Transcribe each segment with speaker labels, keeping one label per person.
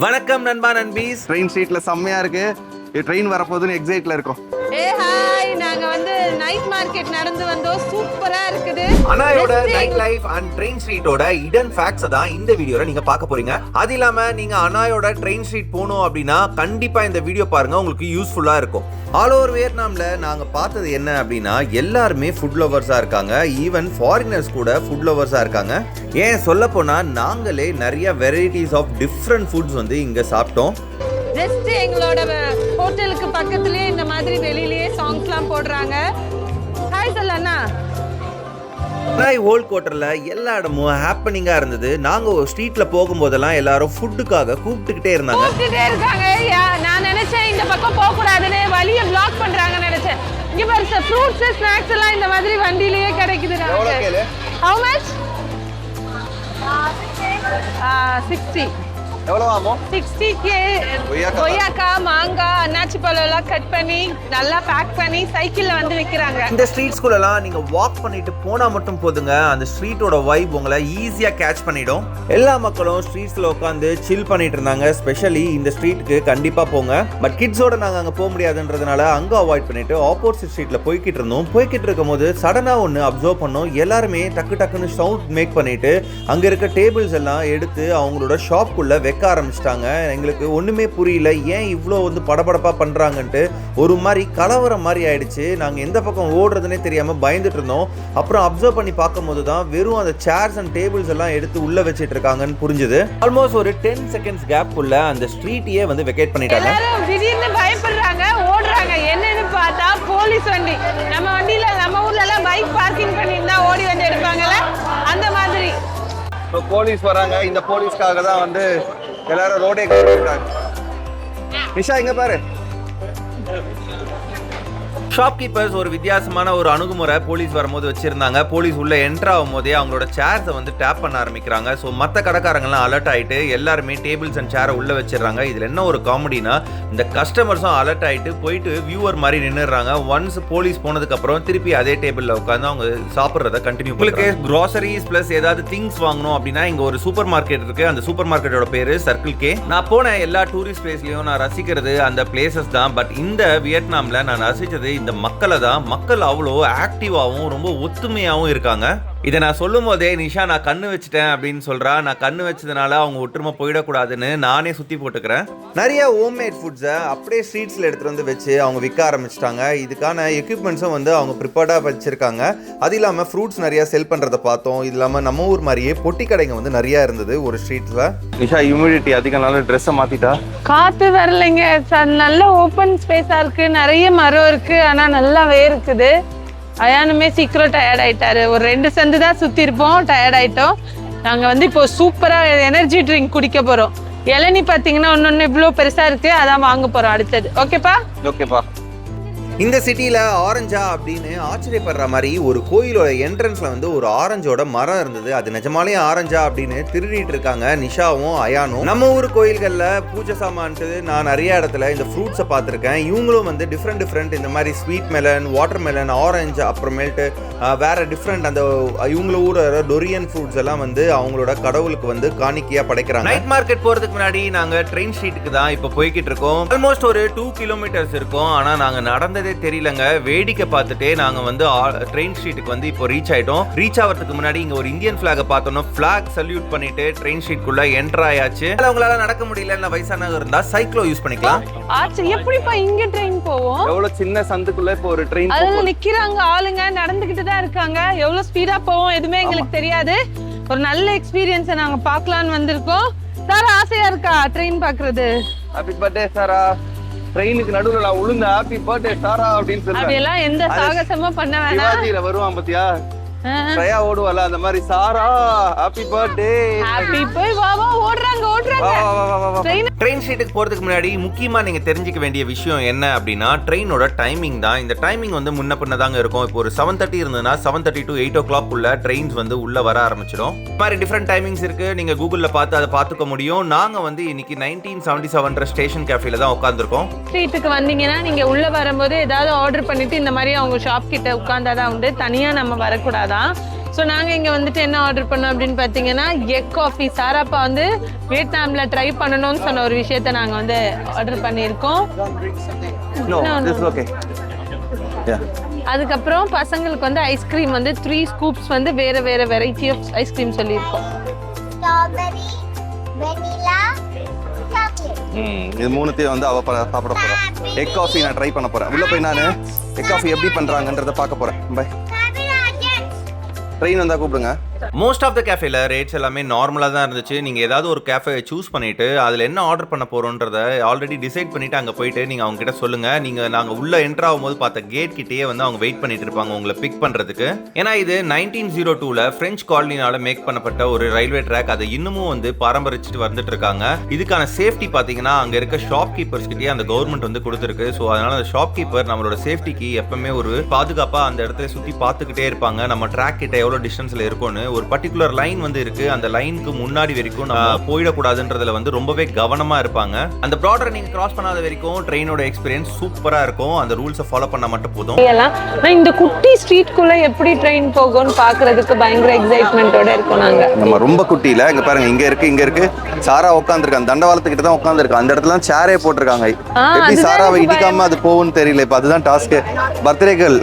Speaker 1: வணக்கம் நண்பா நண்பீஸ்.
Speaker 2: ட்ரெயின் ஸ்ட்ரீட்ல செம்மையா இருக்கு. ட்ரெயின் வரப்போகுதுன்னு எக்ஸைட்ல இருக்கோம்.
Speaker 3: ஹாய், நாங்க நைட் மார்க்கெட் நடந்து வந்தோம். சூப்பரா இருக்குது.
Speaker 1: அனாயோட நைட் லைஃப் அண்ட் ட்ரெயின் ஸ்ட்ரீட்டோட ஹிடன் ஃபேக்ட்ஸ் தான் இந்த வீடியோல நீங்க பார்க்க போறீங்க. அது இல்லாம நீங்க அனாயோட ட்ரெயின் ஸ்ட்ரீட் போகணும் அப்படின்னா கண்டிப்பா இந்த வீடியோ பாருங்க, உங்களுக்கு யூஸ்ஃபுல்லா இருக்கும். ஆல் ஓவர் வியட்நாம்ல நாங்க பார்த்தது என்ன அப்படின்னா எல்லாருமே ஃபுட் லவர்ஸா இருக்காங்க. ஈவன் ஃபாரினர்ஸ் கூட ஃபுட் லவர்ஸா இருக்காங்க. ஏன் சொல்ல போனா நாங்களே நிறைய வெரைட்டிஸ் ஆஃப் டிஃப்ரெண்ட் ஃபுட்ஸ் இங்க சாப்பிட்டோம்.
Speaker 3: ஜஸ்ட் எங்களோட ஹோட்டலுக்கு பக்கத்துலயே இந்த மாதிரி வெளியிலேயே சாங்ஸ்லாம் போடுறாங்க. ஹாய் சொல்லண்ணா.
Speaker 1: ஹனாய் ஓல்ட் குவார்ட்டர்ல எல்லா இடமும் ஹேப்பனிங்கா இருந்தது. நாங்க ஒரு ஸ்ட்ரீட்ல போகும்போதெல்லாம் எல்லாரும் ஃபுட்டுக்காக கூப்பிட்டுக்கிட்டே இருந்தாங்க.
Speaker 3: நான் நினைச்சேன் இந்த பக்கம் போக கூடாதுன்னு வழியை பிளாக் பண்றாங்கன்னு நினைச்சேன். இங்க பாருங்க, ஃப்ரூட்ஸ் ஸ்நாக்ஸ் எல்லாம் இந்த மாதிரி வண்டியிலேயே கிடைக்குது. How much? 60.
Speaker 2: எவ்வளவு ஆகும்?
Speaker 3: 60K. கொய்யாக்கா, மாங்காய், அன்னாச்சி பழம் எல்லாம் கட் பண்ணி நல்லா பேக் பண்ணி சைக்கிள்ல விக்கிறாங்க.
Speaker 1: இந்த ஸ்ட்ரீட்ஸ்குள்ளலாம் நீங்க வாக் பண்ணிட்டு போனா மட்டும் போதுங்க, அந்த ஸ்ட்ரீட்டோட வைப் உங்களை ஈஸியா கேட்ச் பண்ணிடும். எல்லா மக்களும் ஸ்ட்ரீட்ஸ்ல உட்காந்து சில் பண்ணிட்டு இருந்தாங்க. ஸ்பெஷலி இந்த ஸ்ட்ரீட்டுக்கு கண்டிப்பா போங்க. பட் கிட்ஸோட நாங்க அங்க போக முடியாதுன்றதுனால அங்க அவாய்ட் பண்ணிட்டு ஆப்போசிட் ஸ்ட்ரீட்ல போய்கிட்டு இருந்தோம். போய்கிட்டு இருக்கும் போது சடனா ஒன்னு அப்சர்வ் பண்ணோம். எல்லாருமே டக்கு டக்குன்னு சவுண்ட் மேக் பண்ணிட்டு அங்க இருக்க டேபிள்ஸ் எல்லாம் எடுத்து அவங்களோட ஷாப்புக்குள்ள வைக்க ஆரம்பிச்சிட்டாங்க. எங்களுக்கு ஒண்ணுமே புரியல, ஏன் இவ்வளோ படபடப்பா பண்றாங்கன்ட்டு. ஒரு மாதிரி கலவரம் மாதிரி ஆயிடுச்சு. நாங்க எந்த பக்கம் ஓடுறதுனே தெரியாம பயந்துட்டு இருந்தோம். அப்புறம் அப்சர்வ் பண்ணி பார்க்கும்போது தான் வெறும் அந்த சேர்ஸ் அண்ட் டேபிள்ஸ் எல்லாம் எடுத்து உள்ள வச்சிட்டு இருக்காங்கன்னு புரிஞ்சுது. ஆல்மோஸ்ட் ஒரு 10 செகண்ட்ஸ் கேப் உள்ள அந்த ஸ்ட்ரீட்டையே வெக்கேட் பண்ணிட்டாங்க.
Speaker 3: திடீர்னு பயப்படுறாங்க, ஓடுறாங்க. என்னன்னு பார்த்தா போலீஸ் வண்டி. நம்ம வண்டியில நம்ம ஊர்ல எல்லாம் பைக் பார்க்கிங் பண்ணியிருந்தா ஓடி வந்து எடுப்பாங்கல்ல, அந்த மாதிரி.
Speaker 2: போலீஸ் வராங்க. இந்த போலீஸ்க்காக தான் எல்லாரும் ரோடே கட்டிட்டாங்க. நிஷா இங்க பாரு.
Speaker 1: ஷாப்கீப்பர்ஸ் ஒரு வித்தியாசமான ஒரு அணுகுமுறை போலீஸ் வரும்போது வச்சிருந்தாங்க. போலீஸ் உள்ள என்ட்ரு ஆகும் போதே அவங்களோட சேர்ஸை டேப் பண்ண ஆரம்பிக்கிறாங்க. ஸோ மற்ற கடைக்காரங்களாம் அலர்ட் ஆகிட்டு எல்லாருமே டேபிள்ஸ் அண்ட் சேரை உள்ள வச்சிடறாங்க. இதில் என்ன ஒரு காமெடினா, இந்த கஸ்டமர்ஸும் அலர்ட் ஆகிட்டு போயிட்டு வியூவர் மாதிரி நின்றுறாங்க. ஒன்ஸ் போலீஸ் போனதுக்கப்புறம் திருப்பி அதே டேபிளில் உட்காந்து அவங்க சாப்பிட்றத கண்டினியூ. உங்களுக்கு க்ராசரிஸ் ப்ளஸ் ஏதாவது திங்ஸ் வாங்கணும் அப்படின்னா இங்கே ஒரு சூப்பர் மார்க்கெட் இருக்கு. அந்த சூப்பர் மார்க்கெட்டோட பேரு சர்க்கிள் கே. நான் போன எல்லா டூரிஸ்ட் பிளேஸ்லையும் நான் ரசிக்கிறது அந்த பிளேசஸ் தான். பட் இந்த வியட்நாமில் நான் ரசித்தது இந்த மக்களை தான். மக்கள் அவ்வளோ ஆக்டிவாகவும் ரொம்ப ஒத்துமையாகவும் இருக்காங்க. இதை நான் சொல்லும் போதே நிஷா நான் கண்ணு வச்சுட்டேன் அப்படின்னு சொல்றா. நான் கண்ணு வச்சதுனால அவங்க ஒற்றுமை போயிடக்கூடாதுன்னு நானே சுத்தி போட்டுக்கிறேன். நிறைய ஹோம்மேட் ஃபுட்ஸை அப்படியே ஸ்ட்ரீட்ஸ்ல எடுத்துட்டு வச்சு அவங்க விற்க ஆரம்பிச்சிட்டாங்க. இதுக்கான எக்யூப்மெண்ட்ஸும் அவங்க ப்ரிப்பேர்டா வச்சிருக்காங்க. அது இல்லாம ஃப்ரூட்ஸ் நிறைய செல் பண்றதை பார்த்தோம். இது இல்லாம நம்ம ஊர் மாதிரியே பொட்டி கடைங்க நிறைய இருந்தது ஒரு ஸ்ட்ரீட்ல.
Speaker 2: நிஷா ஹியூமிடிட்டி அதிகனால ட்ரெஸ்ஸை மாத்திட்டா.
Speaker 3: காத்து வரலைங்க, நல்ல ஓப்பன் ஸ்பேஸா இருக்கு, நிறைய மரம் இருக்கு, ஆனா நல்லாவே இருக்குது. அயானுமே சீக்கிரம் டயர்ட் ஆயிட்டாரு. ஒரு 2 சந்து தான் சுத்தி இருப்போம், டயர்ட் ஆயிட்டோம். நாங்க இப்போ சூப்பரா எனர்ஜி ட்ரிங்க் குடிக்க போறோம். இளநீ பாத்தீங்கன்னா ஒன்னொன்னு இவ்வளவு பெருசா இருக்கு, அதான் வாங்க போறோம் அடுத்தது. ஓகேப்பா?
Speaker 2: ஓகேப்பா.
Speaker 1: இந்த சிட்டியில் ஆரஞ்சா அப்படின்னு ஆச்சரியப்படுற மாதிரி ஒரு கோயிலோட என்ட்ரன்ஸ்ல ஒரு ஆரஞ்சோட மரம் இருந்தது. அது நிஜமாலே ஆரஞ்சா அப்படின்னு திருடிட்டு இருக்காங்க நிஷாவும் அயானும். நம்ம ஊர் கோயில்களில் பூஜை சாமான்ட்டு நான் நிறைய இடத்துல இந்த ஃப்ரூட்ஸை பார்த்துருக்கேன். இவங்களும் டிஃப்ரெண்ட் இந்த மாதிரி sweet melon, watermelon, orange, அப்புறமேல்ட்டு வேற டிஃப்ரெண்ட் அந்த இவங்கள ஊரோட டொரியன் ஃப்ரூட்ஸ் எல்லாம் அவங்களோட கடவுளுக்கு காணிக்கையா படைக்கிறாங்க. நைட் மார்க்கெட் போறதுக்கு முன்னாடி நாங்க ட்ரெயின் ஸ்ட்ரீட்டுக்கு தான் இப்போ போய்கிட்டு இருக்கோம். ஆல்மோஸ்ட் ஒரு 2 கிலோமீட்டர்ஸ் இருக்கும். ஆனா நாங்க நடந்ததே தெரியலங்க. வேடிக்கை பார்த்துட்டே நாங்க ட்ரெயின் ஸ்ட்ரீட்டுக்கு இப்போ ரீச் ஆயிட்டோம். ரீச் ஆகிறதுக்கு முன்னாடி இங்க ஒரு இந்தியன் பிளாக பார்த்தோம். பிளாக் சல்யூட் பண்ணிட்டு ட்ரெயின் ஸ்ட்ரீட்குள்ள என்டர் ஆயாச்சு. உங்களால நடக்க முடியல, வயசானவங்க இருந்தா சைக்கிளோ யூஸ் பண்ணிக்கலாம்.
Speaker 3: எப்படிப்பா இங்க ட்ரெயின் போவோம்?
Speaker 2: எவ்வளவு சின்ன சந்துக்குள்ள இப்போ ஒரு ட்ரெயின்
Speaker 3: அதுல நிக்கிறாங்க ஆளுங்க, நடந்துகிட்டு தான் இருக்காங்க. எவ்வளவு ஸ்பீடா போவோம் எதுவுமே எங்களுக்கு தெரியாது. ஒரு நல்ல எக்ஸ்பீரியன்ஸை நாங்க பார்க்கலான்னு வந்திருக்கோம். சார் ஆசையா இருக்கா ட்ரெயின் பாக்குறது?
Speaker 2: ஹாப்பி பர்த்டே சாரா. ட்ரெயினுக்கு நடுவுல நான் உளுந்த ஹாப்பி பர்த்டே சாரா அப்படின்னு சொல்றேன்.
Speaker 3: அதெல்லாம் எந்த சாகசமும் பண்ண வேணாம்.
Speaker 2: சிவாஜில வருவான் பாத்தியா, ட்ரையா ஓடுவால அந்த மாதிரி சாரா ஹாப்பி பர்த்டே
Speaker 3: ஹாப்பி போய் வா வா ஓடுறாங்க
Speaker 1: ட்ரெயின் ஸ்ட்ரீட்டுக்கு போறதுக்கு முன்னாடி முக்கியமா நீங்க தெரிஞ்சுக்க வேண்டிய விஷயம் என்ன அப்படின்னா ட்ரெயினோட டைமிங் தான். இந்த டைமிங் முன்ன பின்ன தாங்க இருக்கும். இப்போ ஒரு 7:30 இருந்ததுன்னா 7:30 to 8 o'clock உள்ள ட்ரெயின்ஸ் உள்ள வர ஆரம்பிச்சிடும். இந்த மாதிரி டிஃப்ரெண்ட் டைமிங்ஸ் இருக்கு. நீங்க கூகுள்ல பார்த்து அதை பார்த்துக்க முடியும். நாங்க இன்னைக்கு 1977 ஸ்டேஷன் கேஃபேல தான் உட்கார்ந்துருக்கோம்.
Speaker 3: ஸ்ட்ரீட்டுக்கு வந்தீங்கன்னா நீங்க உள்ள வரும்போது ஏதாவது ஆர்டர் பண்ணிட்டு இந்த மாதிரி அவங்க ஷாப் கிட்ட உட்கார்ந்தாதான் உண்டு. தனியா நம்ம வரக்கூடாதான். ஸோ நாங்கள் இங்கே வந்துட்டு என்ன ஆர்டர் பண்ணோம் அப்படின்னு பார்த்தீங்கன்னா எக் காஃபி. சாராப்பா வந்து வியட்நாம்ல ட்ரை பண்ணணும்னு சொன்ன ஒரு விஷயத்த நாங்கள் வந்து ஆர்டர் பண்ணியிருக்கோம். அதுக்கப்புறம் பசங்களுக்கு வந்து ஐஸ்கிரீம் வந்து 3 ஸ்கூப்ஸ் வந்து வேற வேற வெரைட்டி ஆஃப் ஐஸ்கிரீம் சொல்லியிருக்கோம்.
Speaker 4: Strawberry, vanilla, chocolate.
Speaker 2: இது மூணுத்தையும் வந்து அவ சாப்பிட போறா. எக் காஃபி நான் ட்ரை பண்ண போறேன். உள்ள போய் நான் எக் காஃபி எப்படி பண்றாங்கன்றத பார்க்க போறேன். பை. ட்ரெயின் வந்தா கூப்பிடுங்க.
Speaker 1: மோஸ்ட் ஆஃப் த கேஃபேல ரேட்ஸ் எல்லாமே நார்மலாக தான் இருந்துச்சு. நீங்கள் ஏதாவது ஒரு கேஃபே சூஸ் பண்ணிவிட்டு அதில் என்ன ஆர்டர் பண்ண போகிறோன்றத ஆல்ரெடி டிசைட் பண்ணிவிட்டு அங்கே போயிட்டு நீங்கள் அவங்க கிட்ட சொல்லுங்கள். நாங்கள் உள்ளே என்ட்ரு ஆகும்போது பார்த்த கேட் கிட்டேயே வந்து அவங்க வெயிட் பண்ணிட்டு இருப்பாங்க உங்களை பிக் பண்ணுறதுக்கு. ஏன்னா இது 1902ல் ஃப்ரெஞ்ச் காலனியால் மேக் பண்ணப்பட்ட ஒரு ரயில்வே ட்ராக். அதை இன்னமும் வந்து பராமரிச்சுட்டு வந்துட்டு இருக்காங்க. இதுக்கான சேஃப்டி பார்த்தீங்கன்னா அங்கே இருக்க ஷாப் கீப்பர்ஸ் கிட்டே அந்த கவர்மெண்ட் வந்து கொடுத்துருக்கு. ஸோ அதனால அந்த ஷாப் கீப்பர் நம்மளோட சேஃப்டிக்கு எப்பவுமே ஒரு பாதுகாப்பாக அந்த இடத்துல சுற்றி பார்த்துக்கிட்டே இருப்பாங்க. நம்ம ட்ராக் கிட்ட எவ்வளோ டிஸ்டன்ஸில் இருக்கும்னு ஒரு பர்டிகுலர் லைன் வந்து இருக்கு. அந்த லைனுக்கு முன்னாடி வரைக்கும் நம்ம போயிடக்கூடாதுன்றதுல வந்து ரொம்பவே கவனமா இருப்பாங்க. அந்த பார்டரை நீங்க கிராஸ் பண்ணாத வரைக்கும் ட்ரெயினோட எக்ஸ்பீரியன்ஸ் சூப்பரா இருக்கும். அந்த ரூல்ஸை ஃபாலோ பண்ணா மட்டும் போதும்.
Speaker 3: இந்த குட்டி ஸ்ட்ரீட்குள்ள எப்படி ட்ரெயின் போகும்னு பாக்குறதுக்கு பயங்கர எக்ஸைட்மெண்டோட இருக்கும்.
Speaker 2: நம்ம ரொம்ப குட்டியில இங்க பாருங்க, இங்க இருக்கு சாரா உட்காந்துருக்காங்க. தண்டவாளத்துக்கிட்ட தான் உட்காந்துருக்கு. அந்த இடத்துல சேரே போட்டிருக்காங்க. எப்படி சாராவை இடிக்காம அது போகும்னு தெரியல. இப்ப அதுதான் டாஸ்க். பர்த்டேகள்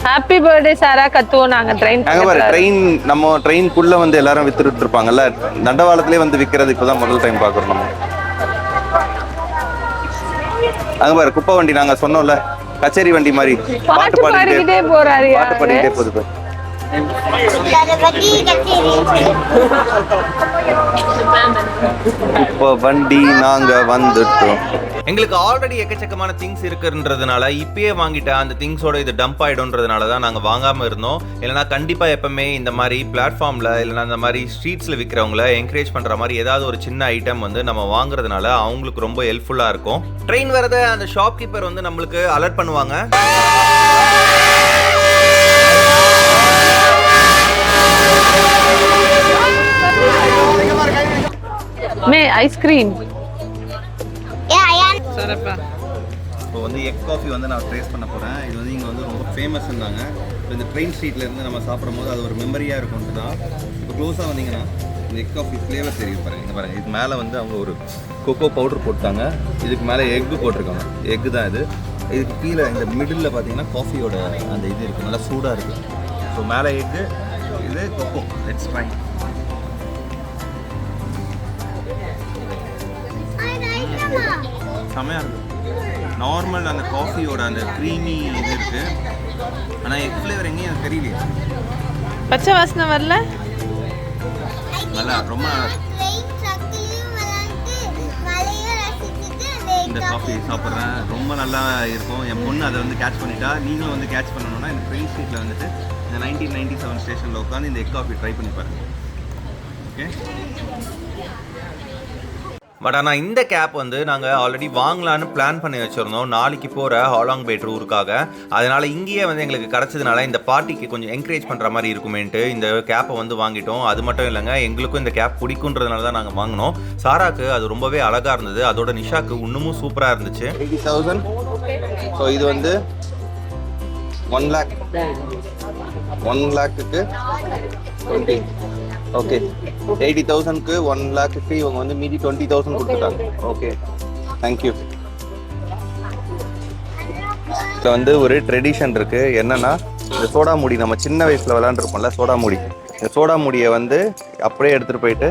Speaker 3: ஹாப்பி பர்த்டே சாரா கத்துவோம் நாங்க.
Speaker 2: ட்ரெயின் நம்ம ட்ரெயின்குள்ள வந்து எல்லாரும் வித்துட்டு இருப்பாங்கல்ல, தண்டவாளத்திலே வந்து விற்கிறது இப்பதான் முதல் டைம் பாக்குறோம் நம்ம. அங்க பாரு குப்பை வண்டி, நாங்க சொன்னோம்ல கச்சேரி வண்டி மாதிரி பாட்டு பாடிக்கிட்டே போறாரு. பாட்டு பாடிக்கிட்டே போகுது. குப்பை வண்டி நாங்க வந்துட்டோம்.
Speaker 1: எங்களுக்கு ஆல்ரெடி எக்கச்சக்கமான திங்ஸ் இருக்குன்றதுனால இப்பயே வாங்கிட்டா அந்த திங்ஸோட இது டம்ப் ஆயிடும்ன்றதுனால தான் நாங்கள் வாங்காமல் இருந்தோம். இல்லைனா கண்டிப்பாக எப்பவுமே இந்த மாதிரி பிளாட்ஃபார்மில் இல்லைனா இந்த மாதிரி ஸ்ட்ரீட்ஸில் விற்கிறவங்கள என்கரேஜ் பண்ணுற மாதிரி ஏதாவது ஒரு சின்ன ஐட்டம் வந்து நம்ம வாங்குறதுனால அவங்களுக்கு ரொம்ப ஹெல்ப்ஃபுல்லாக இருக்கும். ட்ரெயின் வரதை அந்த ஷாப் கீப்பர் வந்து நம்மளுக்கு அலர்ட் பண்ணுவாங்க.
Speaker 3: ஐஸ்கிரீம்
Speaker 1: இப்போ வந்து எக் காஃபி வந்து நான் ட்ரேஸ் பண்ண போகிறேன். இது வந்து இங்கே வந்து ரொம்ப ஃபேமஸ் இருந்தாங்க. இப்போ இந்த ட்ரெயின் ஸ்ட்ரீட்லேருந்து நம்ம சாப்பிடும் போது அது ஒரு மெமரியாக இருக்கும்ட்டு தான். இப்போ க்ளோஸாக வந்தீங்கன்னா இந்த எக் காஃபி ஃப்ளேவர் தெரியும் பாருங்கள். இங்கே பாருங்கள், இது மேலே வந்து அவங்க ஒரு கொக்கோ பவுடர் போட்டாங்க. இதுக்கு மேலே எக்கு போட்டிருக்காங்க. எக்கு தான் இது. இதுக்கு கீழே இந்த மிடில் பார்த்தீங்கன்னா காஃபியோட அந்த இது இருக்குது, நல்லா சூடாக இருக்குது. ஸோ மேலே எக்கு, இது கொக்கோ. Let's try. செமையாக இருக்குது. நார்மல் அந்த காஃபியோட அந்த க்ரீமி இது இருக்குது. ஆனால் எக் ஃப்ளேவர் எங்கேயும் எனக்கு தெரியலையே.
Speaker 3: பச்சை வாசனை வரல.
Speaker 1: நல்லா ரொம்ப இந்த காஃபி சாப்பிட்றேன். ரொம்ப நல்லா இருக்கும். என் பொண்ணு அதை வந்து கேட்ச் பண்ணிட்டா. நீங்களும் வந்து கேட்ச் பண்ணணும்னா இந்த ட்ரெயின் ஸ்ட்ரீட்டில் வந்துட்டு இந்த 1997 ஸ்டேஷனில் உட்காந்து இந்த எக் காஃபி ட்ரை பண்ணி பாருங்கள். ஓகே. பட் ஆனால் இந்த கேப் வந்து நாங்கள் ஆல்ரெடி வாங்கலான்னு பிளான் பண்ணி வச்சுருந்தோம் நாளைக்கு போகிற ஹாலாங் பே டூருக்காக. அதனால் இங்கேயே வந்து எங்களுக்கு கிடச்சதுனால இந்த பார்ட்டிக்கு கொஞ்சம் என்கரேஜ் பண்ணுற மாதிரி இருக்குமேன்ட்டு இந்த கேப்பை வந்து வாங்கிட்டோம். அது மட்டும் இல்லைங்க, எங்களுக்கும் இந்த கேப் பிடிக்குன்றதுனால தான் நாங்கள் வாங்கினோம். சாராக்கு அது ரொம்பவே அழகாக இருந்தது. அதோட நிஷாக்கு இன்னமும் சூப்பராக இருந்துச்சு.
Speaker 2: 80,000. ஸோ இது வந்து 1 lakh. 1 lakhக்கு 20. ஓகே, 80,000க்கு 1 lakhக்கு இவங்க வந்து மீதி 20,000 கொடுத்துட்டாங்க. Okay, thank you. இதில் வந்து ஒரு ட்ரெடிஷன் இருக்குது. என்னென்னா இந்த சோடா மூடி, நம்ம சின்ன வயசில் விளாண்டுருப்போம்ல சோடா மூடி, இந்த சோடா மூடியை வந்து அப்படியே எடுத்துகிட்டு போயிட்டு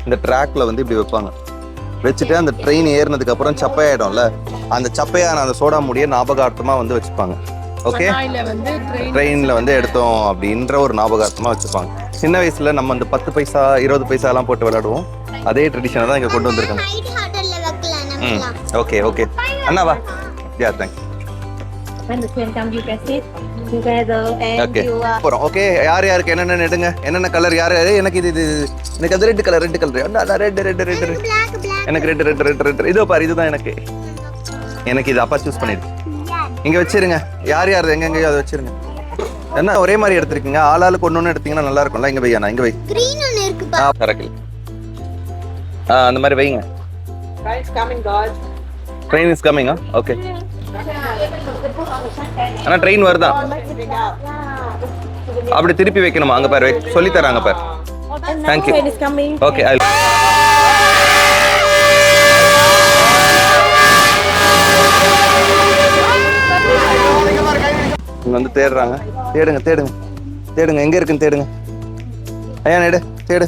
Speaker 2: இந்த ட்ராக்கில் வந்து இப்படி வைப்பாங்க. வச்சுட்டு அந்த ட்ரெயின் ஏறினதுக்கப்புறம் சப்பையாயிடும்ல, அந்த சப்பையான அந்த சோடா மூடியை ஞாபகார்த்தமாக வந்து வச்சுப்பாங்க. ஓகே, ட்ரெயினில் வந்து எடுத்தோம் அப்படின்ற ஒரு ஞாபகார்த்தமாக வச்சுப்பாங்க. சின்ன வயசுல நம்ம அந்த 10 பைசா 20 பைசா எல்லாம் போட்டு விளையாடுவோம். அதே ட்ரெடிஷனை தான் இங்கே கொண்டு வந்திருக்காங்க. ஓகே ஓகே அண்ணா வா. Yeah thanks. ஓகே போகிறோம். ஓகே, யார் யாருக்கு என்னென்ன எடுங்க, என்னென்ன கலர் யார் யார். எனக்கு இது எனக்கு அது ரெட் கலர் ரெட் எனக்கு ரெட். இதோ பாரு, இதுதான் எனக்கு இது அப்பா சூஸ் பண்ணிடு. இங்கே வச்சிருங்க. யார் யார் எங்கெங்கயோ அதை வச்சிருங்க. என்ன ஒரே மாதிரி எடுத்துருக்கீங்க, ஆளாளுக்கு ஒன்று எடுத்தீங்கன்னா நல்லா இருக்கும்ல. இங்கே வையா, இங்கே வை. கரெக்ட். அந்த மாதிரி வைங்க. Train is coming. ஓகே, ஆனால் ட்ரெயின் வருதா? அப்படி திருப்பி வைக்கணுமா? அங்கே பாரு சொல்லி தராங்க பாரு. தேங்க்யூ. ஓகே. இங்கே வந்து தேடுறாங்க. தேடுங்க தேடுங்க தேடுங்க, எங்கே இருக்குன்னு தேடுங்க. ஐயா நேடு தேடு,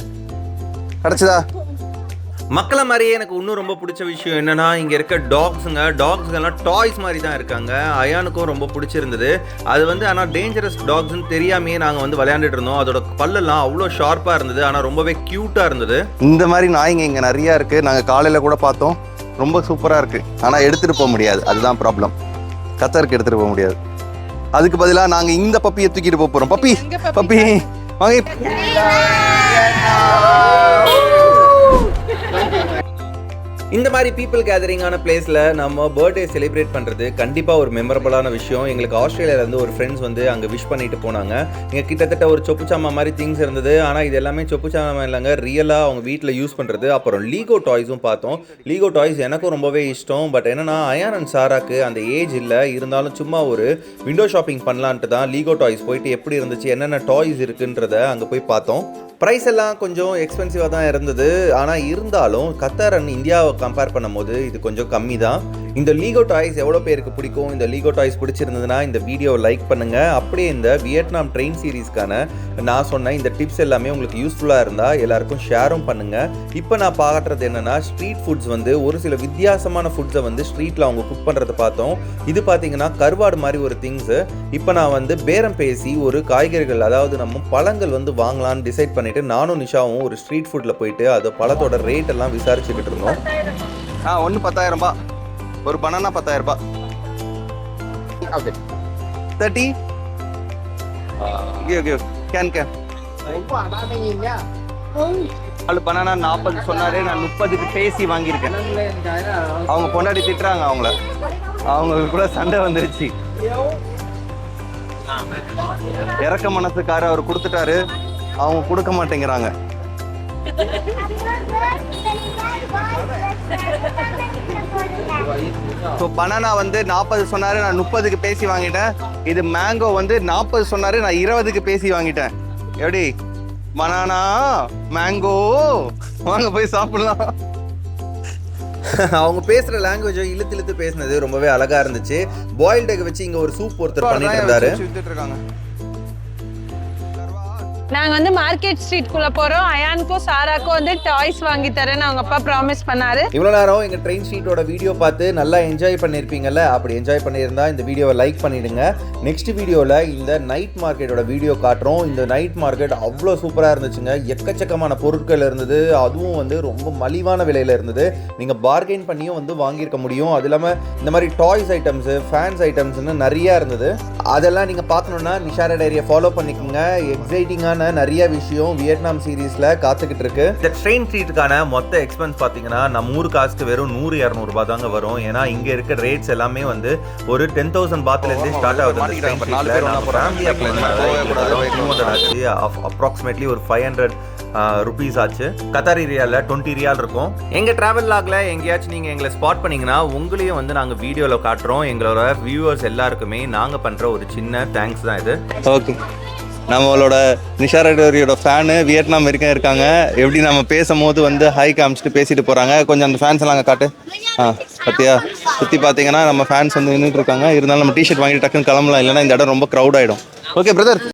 Speaker 2: கிடச்சிதா?
Speaker 1: மக்களை மாதிரியே எனக்கு இன்னும் ரொம்ப பிடிச்ச விஷயம் என்னன்னா, இங்கே இருக்க டாக்ஸுங்கெல்லாம் டாய்ஸ் மாதிரி தான் இருக்காங்க. அயானுக்கும் ரொம்ப பிடிச்சிருந்தது. அது வந்து ஆனால் டேஞ்சரஸ் டாக்ஸ்ன்னு தெரியாமையே நாங்கள் வந்து விளையாண்டுட்டு இருந்தோம். அதோட பல்லெல்லாம் அவ்வளோ ஷார்ப்பாக இருந்தது, ஆனால் ரொம்பவே க்யூட்டாக இருந்தது.
Speaker 2: இந்த மாதிரி நாய்ங்க இங்கே நிறையா இருக்குது. நாங்கள் காலையில் கூட பார்த்தோம், ரொம்ப சூப்பராக இருக்குது. ஆனால் எடுத்துகிட்டு போக முடியாது, அதுதான் ப்ராப்ளம். கத்தருக்கு எடுத்துகிட்டு போக முடியாது. அதுக்கு பதிலாக நாங்கள் இந்த பப்பியை தூக்கிட்டு போக போகிறோம். பப்பி பப்பி வாங்க.
Speaker 1: இந்த மாதிரி பீப்புள் கேதரிங்கான பிளேஸில் நம்ம பர்த்டே செலிப்ரேட் பண்ணுறது கண்டிப்பாக ஒரு மெமரபுளான விஷயம். எங்களுக்கு ஆஸ்திரேலியாவிலேருந்து ஒரு ஃப்ரெண்ட்ஸ் வந்து அங்கே விஷ் பண்ணிட்டு போனாங்க. இங்கே கிட்டத்தட்ட ஒரு சொப்புச்சாமா மாதிரி திங்ஸ் இருந்தது. ஆனால் இது எல்லாமே சொப்புச்சாமா இல்லைங்க, ரியலாக அவங்க வீட்டில் யூஸ் பண்ணுறது. அப்புறம் லீகோ டாய்ஸும் பார்த்தோம். லீகோ டாய்ஸ் எனக்கும் ரொம்பவே இஷ்டம். பட் என்னன்னா, அயான் அண்ட் சாராக்கு அந்த ஏஜ் இல்லை, இருந்தாலும் சும்மா ஒரு விண்டோ ஷாப்பிங் பண்ணலான்ட்டு தான் லீகோ டாய்ஸ் போயிட்டு எப்படி இருந்துச்சு, என்னென்ன டாய்ஸ் இருக்குன்றத அங்கே போய் பார்த்தோம். ப்ரைஸ் எல்லாம் கொஞ்சம் எக்ஸ்பென்சிவாக தான் இருந்தது. ஆனால் இருந்தாலும் கத்தார் அண்ட் இந்தியாவை கம்பேர் பண்ணும்போது இது கொஞ்சம் கம்மி தான். இந்த லீகோ டாய்ஸ் எவ்வளோ பேருக்கு பிடிக்கும்? இந்த லீகோ டாய்ஸ் பிடிச்சிருந்ததுன்னா இந்த வீடியோவை லைக் பண்ணுங்கள். அப்படியே இந்த வியட்நாம் ட்ரெயின் சீரீஸ்க்கான நான் சொன்ன இந்த டிப்ஸ் எல்லாமே உங்களுக்கு யூஸ்ஃபுல்லாக இருந்தால் எல்லாருக்கும் ஷேரும் பண்ணுங்கள். இப்போ நான் பார்க்குறது என்னென்னா, ஸ்ட்ரீட் ஃபுட்ஸ் வந்து ஒரு சில வித்தியாசமான ஃபுட்ஸை வந்து ஸ்ட்ரீட்டில் அவங்க குக் பண்ணுறதை பார்த்தோம். இது பார்த்தீங்கன்னா கருவாடு மாதிரி ஒரு திங்ஸு. இப்போ நான் வந்து பேரம் பேசி ஒரு காய்கறிகள், அதாவது நம்ம பழங்கள் வந்து வாங்கலான்னு டிசைட் பண்ணிவிட்டு நானும் நிஷாவும் ஒரு ஸ்ட்ரீட் ஃபுட்டில் போயிட்டு அது பழத்தோட ரேட் எல்லாம் விசாரிச்சுக்கிட்டு இருந்தோம்.
Speaker 2: ஒன்று 10,000 ரூபாய், ஒரு பனானா 10,000 ரூபாய். ஓகே 30. ஓகே கேன் அது பனானா 40 சொன்னாரு. நான் 30க்கு பேசி வாங்கியிருக்கேன். அவங்க பொண்டாடி திட்டுறாங்க அவங்களுக்கு கூட சண்டை வந்துருச்சு. இறக்க மனசுக்கார அவர் கொடுத்துட்டாரு, அவங்க கொடுக்க மாட்டேங்கிறாங்க. ஸோ பனானா வந்து 40 சொன்னாரு, நான் 30க்கு பேசி வாங்கிட்டேன். இது மேங்கோ வந்து 40 சொன்னாரு, நான் 20க்கு பேசி வாங்கிட்டேன். எப்படி பனானா மேங்கோ? வாங்க போய் சாப்பிடலாம்.
Speaker 1: அவங்க பேசுகிற லாங்குவேஜை இழுத்து பேசினது ரொம்பவே அழகாக இருந்துச்சு. பாயில்ட் எக் வச்சு இங்கே ஒரு சூப் ஒருத்தர் பண்ணிட்டு இருந்தாரு.
Speaker 3: நாங்கள் வந்து மார்க்கெட் ஸ்ட்ரீட்குள்ளே போகிறோம். அயானுக்கும் சாராக்கும் வந்து டாய்ஸ் வாங்கி தரேன்னு அவங்க அப்பா ப்ராமிஸ் பண்ணாரு.
Speaker 1: இவ்வளோ நேரம் எங்கள் ட்ரெயின் ஸ்ட்ரீட்டோட வீடியோ பார்த்து நல்லா என்ஜாய் பண்ணியிருப்பீங்கல்ல. அப்படி என்ஜாய் பண்ணியிருந்தா இந்த வீடியோவை லைக் பண்ணிடுங்க. நெக்ஸ்ட் வீடியோவில் இந்த நைட் மார்க்கெட்டோட வீடியோ காட்டுறோம். இந்த நைட் மார்க்கெட் அவ்வளோ சூப்பராக இருந்துச்சுங்க. எக்கச்சக்கமான பொருட்கள் இருந்தது. அதுவும் வந்து ரொம்ப மலிவான விலையில் இருந்தது. நீங்கள் பார்கெயின் பண்ணியும் வந்து வாங்கியிருக்க முடியும். அது இல்லாமல் இந்த மாதிரி டாய்ஸ் ஐட்டம்ஸு, ஃபேன்ஸ் ஐட்டம்ஸ்னு நிறையா இருந்தது. அதெல்லாம் நீங்கள் பார்க்கணுன்னா நிஷாரா டைரியை ஃபாலோ பண்ணிக்கோங்க. எக்ஸைட்டிங்கான நிறைய விஷயம் வியட்நாம் சீரீஸ்ல காத்துக்கிட்டு இருக்கு. இந்த ட்ரெயின் ஸ்ட்ரீட்டுக்கான மொத்த எக்ஸ்பென்ஸ் பார்த்தீங்கன்னா நம்ம ஊர் காஸ்ட் வெறும் 100-200 ரூபாய் தாங்க வரும். ஏன்னா இங்க இருக்க ரேட்ஸ் எல்லாமே வந்து ஒரு 10,000 பாத்ல இருந்து ஸ்டார்ட் ஆகுது. அப்ராக்சிமேட்லி ஒரு 500 ருபீஸ் ஆச்சு. கத்தாரி ரியால்ல 20 ரியால் இருக்கும். எங்க டிராவல் லாக்ல எங்கேயாச்சும் நீங்க எங்களை ஸ்பாட் பண்ணீங்கன்னா உங்களையும் வந்து நாங்க வீடியோல காட்டுறோம். எங்களோட வியூவர்ஸ் எல்லாருக்குமே நாங்க பண்ற ஒரு சின்ன தேங்க்ஸ் தான் இது.
Speaker 2: ஓகே, நம்மளோட நிஷாரா டைரியோட ஃபேனு வியட்நாம் வரைக்கும் இருக்காங்க. எப்படி நம்ம பேசும்போது வந்து ஹை காமிச்சிட்டு பேசிட்டு போகிறாங்க. கொஞ்சம் அந்த ஃபேன்ஸ் எல்லாம் காட்டு. பார்த்தியா, சுற்றி பார்த்தீங்கன்னா நம்ம ஃபேன்ஸ் வந்து நின்றுட்டு இருக்காங்க. இருந்தாலும் நம்ம டிஷர்ட் வாங்கிட்டு டக்குன்னு கிளம்பலாம், இல்லைன்னா இந்த இடம் ரொம்ப க்ரௌட் ஆகிடும். Okay brother.